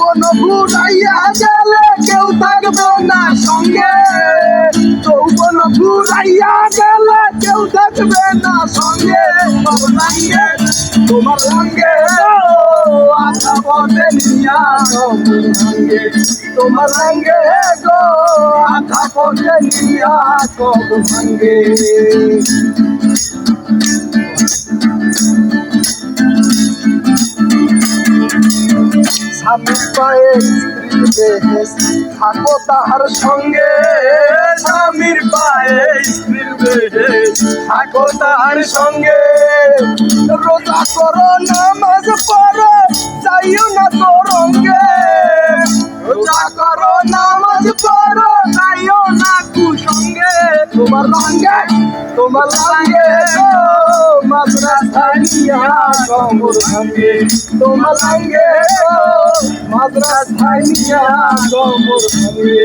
যৌবন ঘুরাইয়া গেলে কেউ থাকবে না সঙ্গে, যৌবন ঘুরাইয়া গেলে কেউ থাকবে না সঙ্গে। তোমার রঙে আশা পথে নিয়া কবর ভাঙ্গে, তোমার রঙে গো আশা পথে নিয়া কবর ভাঙ্গে। স্বামীর পায়ে স্ত্রীর বেহেস থাকো তাহার সঙ্গে, স্বামীর পায়ে স্ত্রীর বেহেস থাকো তাহার সঙ্গে। রোজা করো নামাজ পড়ো যাইও না তোর রঙ্গে, রোজা করো নামাজ পড়ো যাইও না কুসঙ্গে। তোমার রঙ্গে মাদ্রাসায় নিয়া কবর ভাঙ্গে, তোমার রঙ্গে মাদ্রাসায় নিয়া কবর ভাঙ্গে।